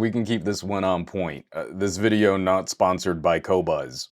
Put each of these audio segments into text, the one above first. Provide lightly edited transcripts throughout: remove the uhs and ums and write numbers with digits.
we can keep this one on point. This video not sponsored by Qobuz.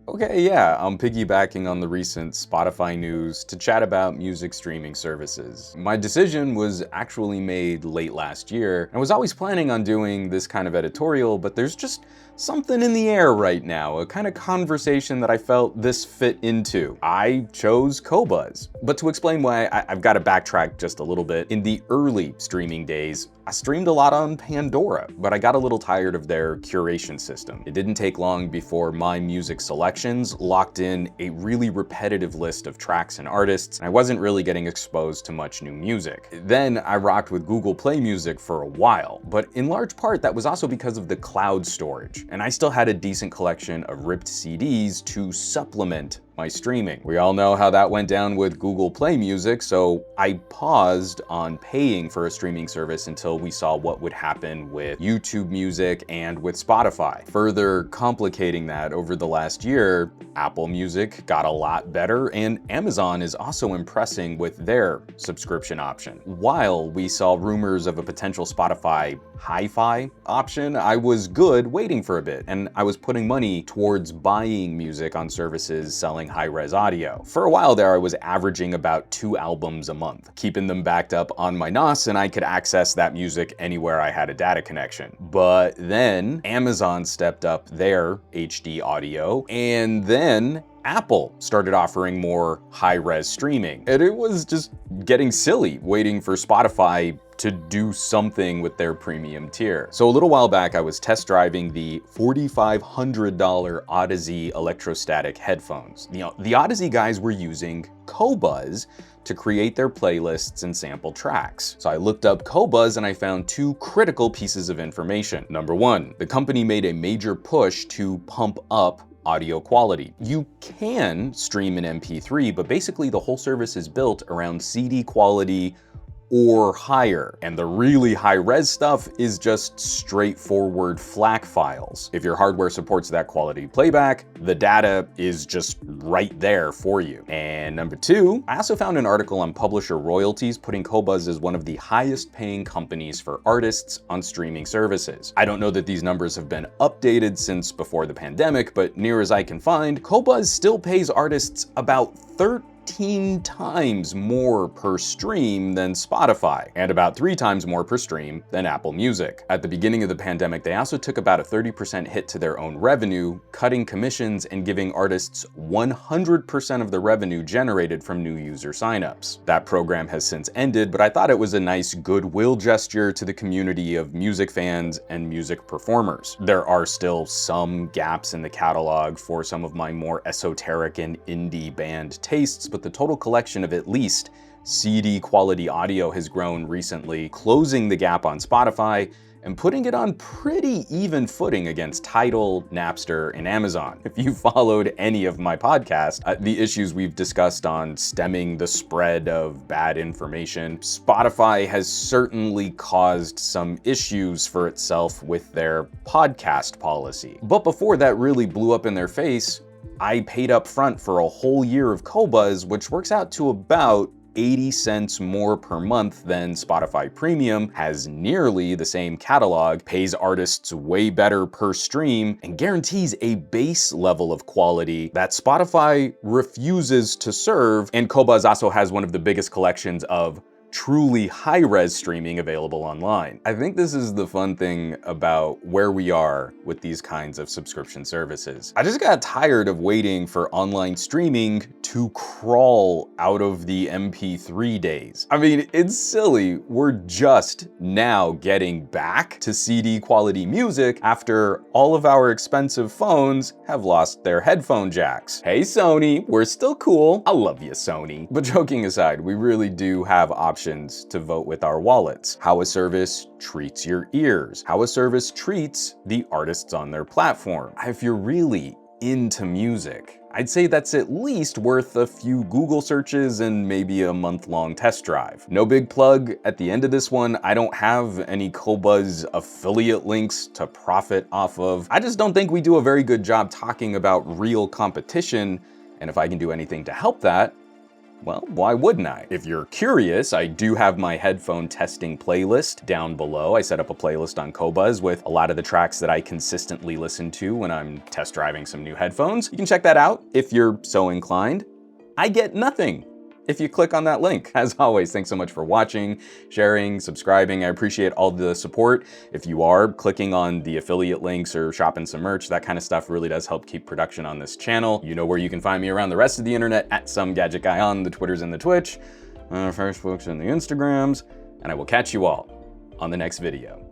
Okay, yeah, I'm piggybacking on the recent Spotify news to chat about music streaming services. My decision was actually made late last year. I was always planning on doing this kind of editorial, but there's just something in the air right now, a kind of conversation that I felt this fit into. I chose Qobuz. But to explain why, I've got to backtrack just a little bit. In the early streaming days, I streamed a lot on Pandora, but I got a little tired of their curation system. It didn't take long before my music selections locked in a really repetitive list of tracks and artists, and I wasn't really getting exposed to much new music. Then I rocked with Google Play Music for a while, but in large part that was also because of the cloud storage, and I still had a decent collection of ripped CDs to supplement my streaming. We all know how that went down with Google Play Music, so I paused on paying for a streaming service until we saw what would happen with YouTube Music and with Spotify. Further complicating that, over the last year, Apple Music got a lot better, and Amazon is also impressing with their subscription option. While we saw rumors of a potential Spotify hi-fi option, I was good waiting for a bit, and I was putting money towards buying music on services selling high-res audio. For a while there, I was averaging about 2 albums a month, keeping them backed up on my NOS, and I could access that music anywhere I had a data connection. But then Amazon stepped up their HD audio, and then Apple started offering more high-res streaming. And it was just getting silly waiting for Spotify to do something with their premium tier. So a little while back, I was test driving the $4,500 Odyssey electrostatic headphones. The Odyssey guys were using Qobuz to create their playlists and sample tracks. So I looked up Qobuz and I found 2 critical pieces of information. Number 1, the company made a major push to pump up audio quality. You can stream an MP3, but basically the whole service is built around CD quality or higher. And the really high-res stuff is just straightforward FLAC files. If your hardware supports that quality playback, the data is just right there for you. And number 2, I also found an article on publisher royalties putting Qobuz as one of the highest paying companies for artists on streaming services. I don't know that these numbers have been updated since before the pandemic, but near as I can find, Qobuz still pays artists about 13 times more per stream than Spotify, and about 3 times more per stream than Apple Music. At the beginning of the pandemic, they also took about a 30% hit to their own revenue, cutting commissions and giving artists 100% of the revenue generated from new user signups. That program has since ended, but I thought it was a nice goodwill gesture to the community of music fans and music performers. There are still some gaps in the catalog for some of my more esoteric and indie band tastes, but the total collection of at least CD quality audio has grown recently, closing the gap on Spotify and putting it on pretty even footing against Tidal, Napster, and Amazon. If you followed any of my podcasts, the issues we've discussed on stemming the spread of bad information, Spotify has certainly caused some issues for itself with their podcast policy. But before that really blew up in their face, I paid up front for a whole year of Qobuz, which works out to about 80 cents more per month than Spotify Premium, has nearly the same catalog, pays artists way better per stream, and guarantees a base level of quality that Spotify refuses to serve. And Qobuz also has one of the biggest collections of truly high-res streaming available online. I think this is the fun thing about where we are with these kinds of subscription services. I just got tired of waiting for online streaming to crawl out of the MP3 days. I mean, it's silly. We're just now getting back to CD quality music after all of our expensive phones have lost their headphone jacks. Hey Sony, we're still cool. I love you, Sony. But joking aside, we really do have options to vote with our wallets. How a service treats your ears. How a service treats the artists on their platform. If you're really into music, I'd say that's at least worth a few Google searches and maybe a month-long test drive. No big plug at the end of this one. I don't have any Qobuz affiliate links to profit off of. I just don't think we do a very good job talking about real competition, and if I can do anything to help that, Well, why wouldn't I? If you're curious, I do have my headphone testing playlist down below. I set up a playlist on Qobuz with a lot of the tracks that I consistently listen to when I'm test driving some new headphones. You can check that out if you're so inclined. I get nothing if you click on that link. As always, thanks so much for watching, sharing, subscribing. I appreciate all the support. If you are clicking on the affiliate links or shopping some merch, that kind of stuff really does help keep production on this channel. You know where you can find me around the rest of the internet, at SomeGadgetGuy on the Twitters and the Twitch, Facebooks and the Instagrams, and I will catch you all on the next video.